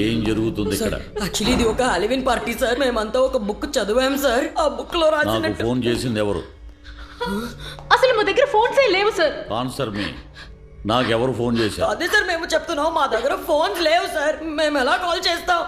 ఏం జరుగుతుంది ఇక్కడ? యాక్చువల్లీ ఇది ఒక హాలోవీన్ పార్టీ సార్. మేమంతా ఒక బుక్ చదివాం సార్. ఆ బుక్ లో నాకు రాసినట్టు. ఫోన్ చేసింది ఎవరు? అసలు మా దగ్గర ఫోన్స్ లేవు సార్. ఆన్సర్ మీ. నాకెవరు ఫోన్ చేశారు? అదే సార్ మేము చెప్తున్నాం, మా దగ్గర ఫోన్స్ లేవు సార్. మేము ఎలా కాల్ చేస్తాం?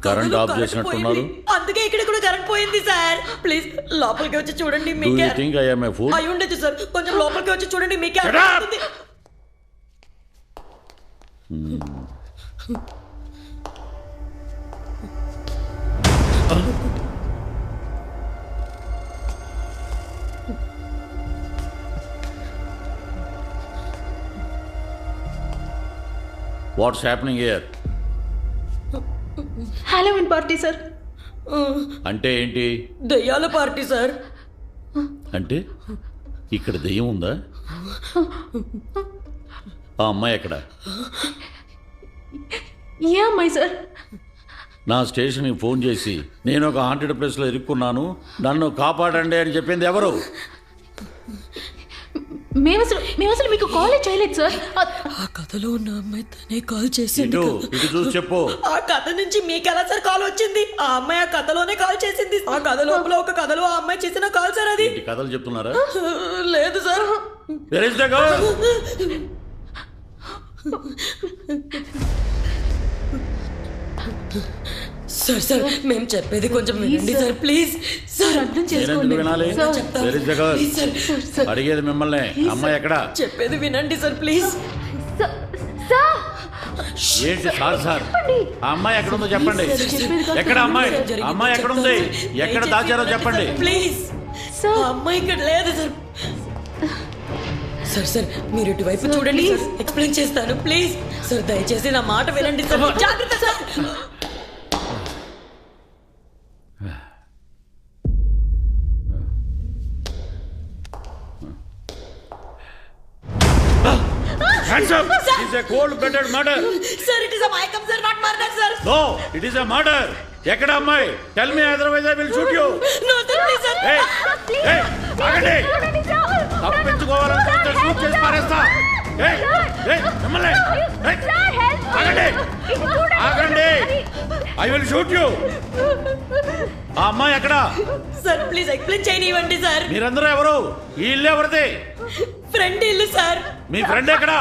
కరెంట్ ఆఫ్ చేసినట్టున్నారు. అందుకే ఇక్కడ కూడా కరెంట్ పోయింది సార్. ప్లీజ్ లోపలికి వచ్చి చూడండి. Do you think I am a fool? అయి ఉండొచ్చు సార్. కొంచెం లోపలికి వచ్చి చూడండి, మీకే Shut up! అర్థమవుతుంది. What's happening here? Halloween party sir. అంటే ఏంటి? దెయ్యాల పార్టీ సార్. అంటే ఇక్కడ దెయ్యం ఉందా? ఆ అమ్మాయి ఎక్కడ? ఏ అమ్మాయి సార్? నా స్టేషన్కి ఫోన్ చేసి నేను ఒక హాంటెడ్ ప్లేస్లో ఇరుక్కున్నాను, నన్ను కాపాడండి అని చెప్పింది ఎవరు? మేము అసలు మీకు కాల్ చేయలేదు సార్. ఆ కథలో ఉన్న అమ్మాయి తనే కాల్ చేసింది. ఇటు చూసి చెప్పు. ఆ కథ నుంచి మీకు ఎలా సార్ కాల్ వచ్చింది? ఆ అమ్మాయి ఆ కథలోనే కాల్ చేసింది. ఆ కథ లోపల ఒక కథలో ఆ అమ్మాయి చేసిన కాల్ సార్ అది. ఏంటి కథలు చెప్తున్నారా? లేదు sir. Where is the girl? Sir sir మేము చెప్పేది కొంచెం వినండి సార్ ప్లీజ్ సార్. అర్థం నేనెందుకు చేసుకోండి వినాలి? చెప్తాను. Where is the girl? Please sir. అడిగేది మిమ్మల్ని. అమ్మాయి ఎక్కడ? చెప్పేది వినండి సార్ ప్లీజ్. సార్. ఏంటి సార్ సార్? ఆ అమ్మాయి ఎక్కడ ఉందో చెప్పండి. ఎక్కడ అమ్మాయి? అమ్మాయి ఎక్కడ ఉంది? ఎక్కడ దాచారో చెప్పండి. Please sir. ఆ అమ్మాయి ఇక్కడ లేదు సార్. సార్ సార్ మీరు ఇటువైపు చూడండి సార్. ఎక్స్ప్లెయిన్ చేస్తాను ప్లీజ్ సార్. దయచేసి నా మాట వినండి సార్. జాగ్రత్త sir. Hands up! It is a cold-blooded murder. Sir it is a మైకమ్ sir, not murder sir. No, it is a murder. ఎక్కడ అమ్మాయి? Tell me, otherwise I will shoot you. No sir please sir. Hey, hey, ఆగండి. తప్పించుకోవాలనుకుంటే shoot చేసి పారేస్తా. Hey, hey, మిమ్మల్ని. Hey, ఆగండి. ఆగండి. I will shoot you. ఆ అమ్మాయి ఎక్కడ? సార్ ప్లీజ్ ఎక్స్ప్లెయిన్ చేయనివ్వండి సార్. మీరందరూ ఎవరు? ఈ ఇల్లు ఎవరిది? ఫ్రెండ్ ఇల్లు సార్. మీ ఫ్రెండ్ ఎక్కడ?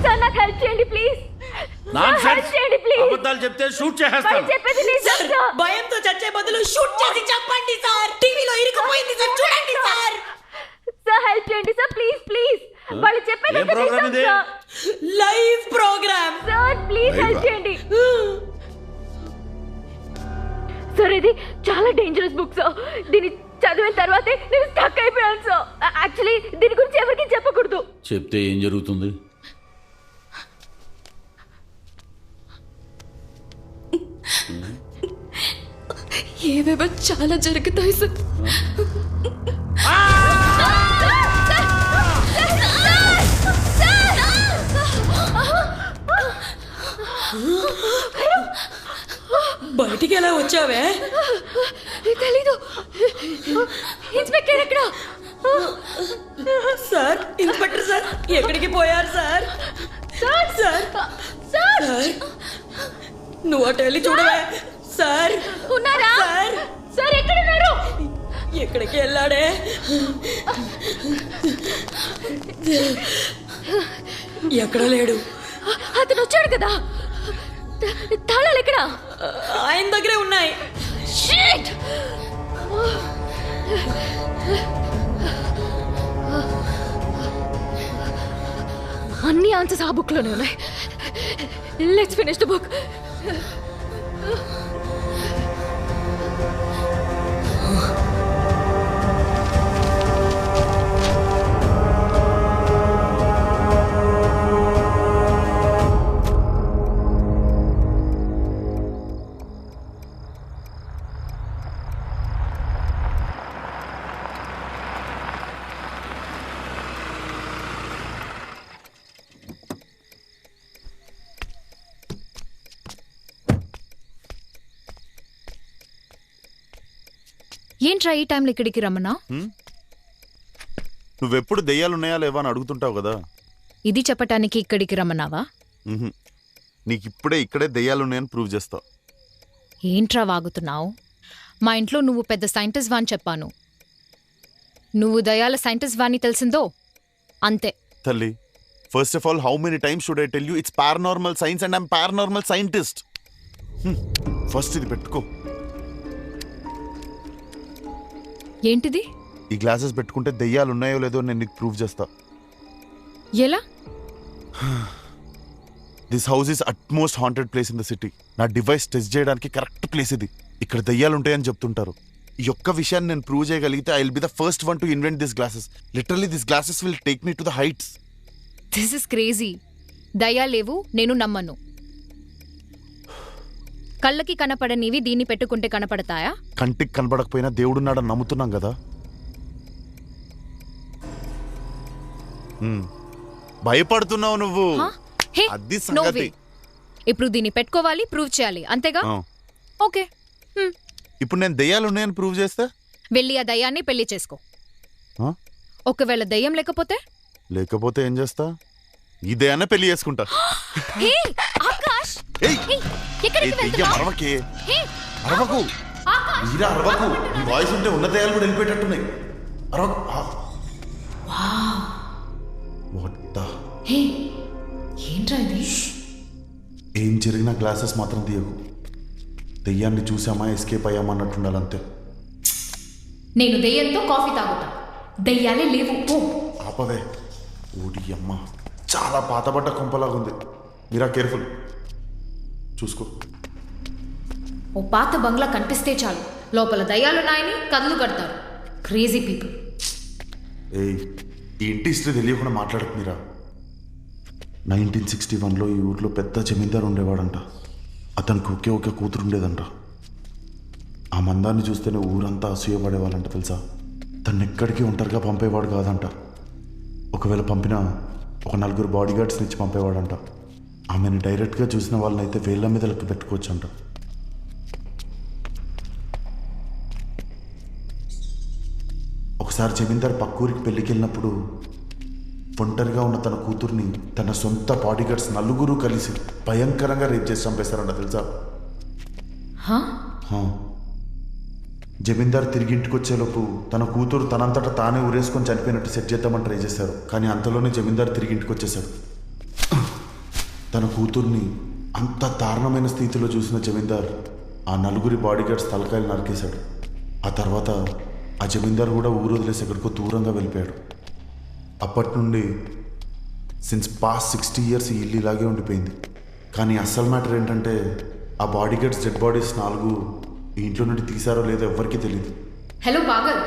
సార్ నాకు హెల్ప్ చేయండి ప్లీజ్. నాన్సెన్స్. చేయండి ప్లీజ్. అబద్ధాలు చెప్తే షూట్ చేసేస్తాను. చెప్పేది నిజం సార్ సార్. భయంతో చచ్చే బదులు షూట్ చేసి చెప్పండి సార్. టీవీలో ఇరుక్కుపోయింది సార్, చూడండి సార్. సార్ హెల్ప్ చేయండి సార్ ప్లీజ్ ప్లీజ్. వాళ్ళు చెప్పేది ఏం ప్రోగ్రామ్ ఇది? Live programme sir please help చేయండి సార్. ఇది చాలా డేంజరస్ బుక్ సార్. దీన్ని చదివిన తర్వాతే నేను స్టక్ అయిపోయాను సార్. యాక్చువల్లీ దీని గురించి ఎవరికి చెప్పకూడదు. చెప్తే ఏం జరుగుతుంది? ఏవేవో చాలా జరుగుతాయి సార్. బయటికి ఎలా వచ్చావే? తెలీదు. ఇన్స్పెక్టర్ ఎక్కడ? సార్ ఇన్స్పెక్టర్ సార్ ఎక్కడికి పోయారు sir? Sir sir sir sir నువ్వు అటు వెళ్ళి చూడవే. సార్ ఉన్నారా? సార్ సార్ ఎక్కడ ఉన్నారు? ఎక్కడికి వెళ్ళాడే? ఎక్కడ లేడు. అతను వచ్చాడు కదా. తాళాలు ఎక్కడ? ఆయన దగ్గరే ఉన్నాయి. షిట్. అన్ని ఆన్సర్స్ ఆ బుక్ లోనే ఉన్నాయి. Let's finish the book. ఏంట్రా ఈ టైంలో ఇక్కడికి రమ్మన్నా? నువ్వెప్పుడు దెయ్యాలున్నాయా లేవా అని అడుగుతుంటావు కదా. ఇది చెప్పటానికి ఇక్కడికి రమ్మన్నావా? నీకు ఇప్పుడే ఇక్కడే దెయ్యాలున్నాయని ప్రూవ్ చేస్తా. ఏంట్రా వాగుతున్నావు? మా ఇంట్లో నువ్వు పెద్ద సైంటిస్ట్ వాని చెప్పాను. నువ్వు దయాల సైంటిస్ట్ వాని తెలిసిందో అంతే. తల్లి, first of all how many times should I tell you it's paranormal science and I'm paranormal scientist. First ఇది పెట్టుకో. ఏంటిది? ఈ గ్లాసెస్ పెట్టుకుంటే దెయ్యాలు ఉన్నాయో లేదో నేను నీకు ప్రూవ్ చేస్తా. ఎలా? This house is utmost haunted place in the city. నా డివైస్ టెస్ట్ చేయడానికి కరెక్ట్ ప్లేస్ ఇది. ఇక్కడ దెయ్యాలు ఉంటాయని చెప్తుంటారు. ఈ ఒక్క విషయాన్ని నేను ప్రూవ్ చేయగలిగితే I will be the first one to invent this glasses. Literally this glasses will take me to the heights. This is crazy. దయా లేవు, నేను నమ్మను. కళ్ళకి కనపడనివి దీన్ని పెట్టుకుంటే కనపడతాయా? కంటికి కనపడకపోయినా దేవుడున్నాడని నమ్ముతున్నాం కదా. భయపడుతున్నావు నువ్వు. హే, అది no సంగతి. way. ఇప్పుడు దీన్ని పెట్టుకోవాలి, ప్రూవ్ చేయాలి, అంతేగా? ఓకే. ఇప్పుడు నేను దెయ్యాలు ఉన్నాయని ప్రూవ్ చేస్తే వెళ్ళి ఆ దయ్యాన్ని పెళ్లి చేసుకో. ఆ? ఒకవేళ దయ్యం లేకపోతే ఏం చేస్తా? ఈ దెయ్యాన్ని పెళ్లి చేసుకుంటా. హే, ఆకాష్! ఏయ్! హే, ఎక్కడికి దెయ్యం వెళ్తున్నావ్? అరవకే. హే, అరవకు. ఆకాష్! మీరా అరవకు. ఈ వాయిస్ ఉంటే ఉన్న దెయ్యాలు కూడా వెళ్ళిపోయేటట్టున్నాయి. అరవకు. What the? హే, ఏంట్రా ఇది? ఏం జరిగినా గ్లాసెస్ మాత్రం తీయకు. దెయ్యాన్ని చూసామా ఎస్కేప్ అయ్యామా అన్నట్టుండాలంతే. నేను దెయ్యంతో కాఫీ తాగుతా. దెయ్యాలే లేవు. ఓ ఆపవే. ఓడి అమ్మ, చాలా పాతబడ్డ కొంపలాగుంది. మీరా కేర్ఫుల్, చూసుకో. ఓ పాత బంగ్లా కనిపిస్తే చాలు లోపల దయ్యాలున్నాయని కళ్ళు కడతారు. Crazy people. ఏయ్, ఈ ఇంటి హిస్టరీ తెలియకుండా మాట్లాడకు మీరా. 1961లో ఈ ఊర్లో పెద్ద జమీందారు ఉండేవాడంట. అతనికి ఒకే కూతురు ఉండేదంట. ఆ మందాన్ని చూస్తేనే ఊరంతా అసూయపడేవాళ్ళంట తెలుసా. తను ఎక్కడికి ఒంటరిగా పంపేవాడు కాదంట. ఒకవేళ పంపినా ఒక 4 బాడీ గార్డ్స్ని ఇచ్చి పంపేవాడంట. ఆమెను డైరెక్ట్గా చూసిన వాళ్ళనైతే వేళ్ళ మీద లెక్క పెట్టుకోవచ్చు అంట. ఒకసారి జమీందార్ పక్కూరికి పెళ్ళికి వెళ్ళినప్పుడు ఒంటరిగా ఉన్న తన కూతుర్ని తన సొంత బాడీగార్డ్స్ 4 కలిసి భయంకరంగా రేప్ చేసి చంపేశారంట తెలుసా. జమీందార్ తిరిగి ఇంటికి వచ్చేలోపు తన కూతురు తనంతటా తానే ఊరేసుకొని చనిపోయినట్టు సెట్ చేద్దామని ట్రై చేశారు. కానీ అంతలోనే జమీందార్ తిరిగి ఇంటికి వచ్చేశాడు. తన కూతుర్ని అంత దారుణమైన స్థితిలో చూసిన జమీందార్ ఆ 4 బాడీగార్డ్స్ తలకాయలు నరికేశాడు. ఆ తర్వాత ఆ జమీందార్ కూడా ఊరు వదిలేసి ఎక్కడికో దూరంగా వెళ్ళిపోయాడు. అప్పటి నుండి సిన్స్ పాస్ట్ 60 years ఈ ఇల్లు ఇలాగే ఉండిపోయింది. కానీ అస్సలు మ్యాటర్ ఏంటంటే ఆ బాడీగార్డ్స్ డెడ్ బాడీస్ 4 ఈ ఇంట్లో నుండి తీసారో లేదో ఎవ్వరికీ తెలియదు. హలో పాగల్,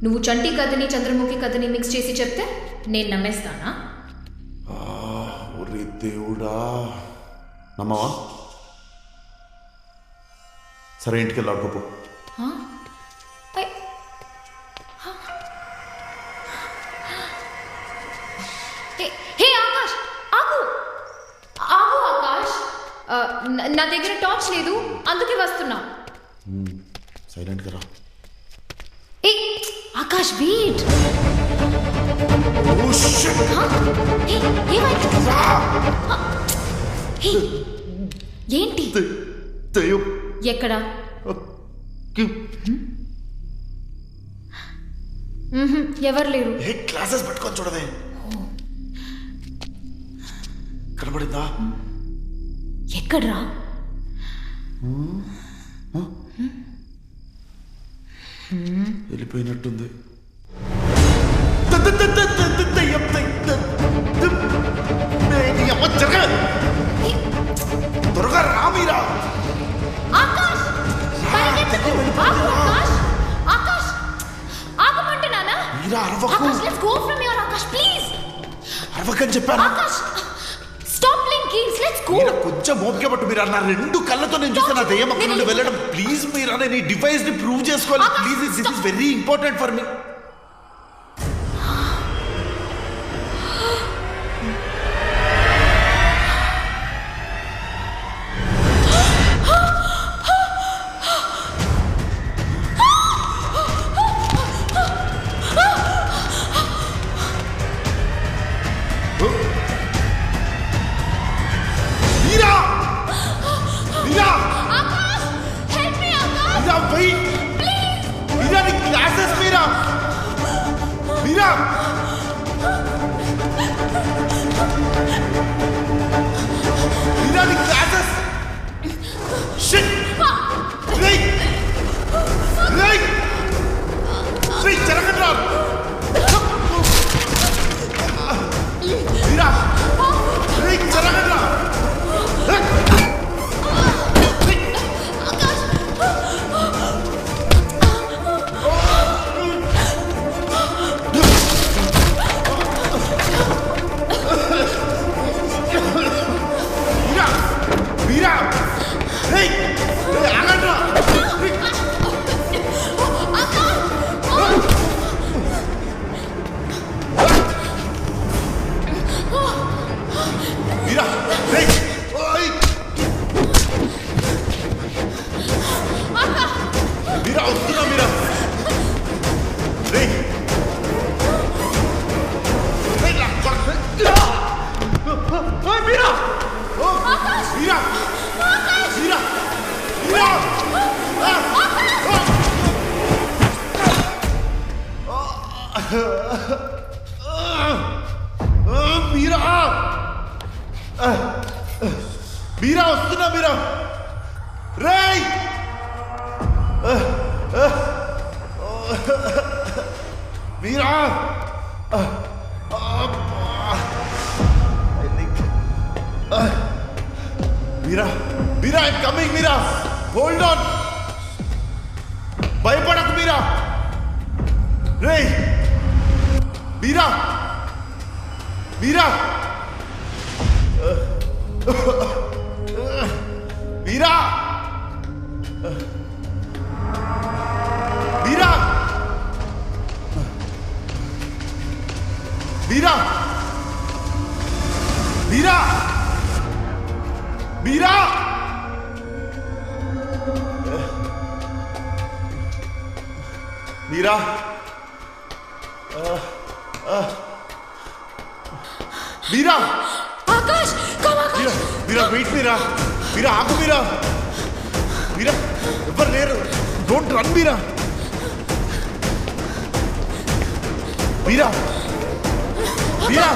నువ్వు చంటి కథని చంద్రముఖి కథని మిక్స్ చేసి చెప్తే నేను నమ్మేస్తానా? ఒరే దేవుడా, నమ్మవా? సరే ఇంటికి వెళ్ళి ఆడుకోపో. హే ఆకాష్, ఆగు ఆగు ఆకాష్. నా దగ్గర టార్చ్ లేదు, అందుకే వస్తున్నా. సైలెంట్గా రా. ఏ ఆకాష్, వెయిట్. ఏంటి? ఎక్కడ? ఎవరు లేరు. క్లాసెస్ పెట్టుకొని చూడవే. కనబడిందా? ఎక్కడ్రా? వెళ్ళిపోయినట్టుంది. త్వరగా రా మీరా. ఆకాష్, ఆకాష్, ఆగమంటున్నానా? మీరా అరవకు. Akash, let's go from here. Akash, please. అరవకని చెప్పాను. Akash, stop playing games, let's go. Meera కొంచెం ఓపిక పట్టు. మీరా నా 2 కళ్ళతో నేను చూసాను ఆ దెయ్యం అక్కడ నుండి వెళ్ళడం. ప్లీజ్ మీరా, నేను ఈ డివైస్ ని ప్రూవ్ చేసుకోవాలి. Please, this is very important for me. Meera Meera Meera వస్తున్నా మీరా రేయ్ Meera Meera Meera I'm coming Meera hold on భయపడకు మీరా రేయ్ మీరా మీరా మీరా మీరా మీరా మీరా మీరా మీరా మీరా ఆకాష్ కమ్ మీరా మీరా వెయిట్ మీరా మీరా ఆగు మీరా మీరా ఎవరు లేరు don't run Meera Meera Meera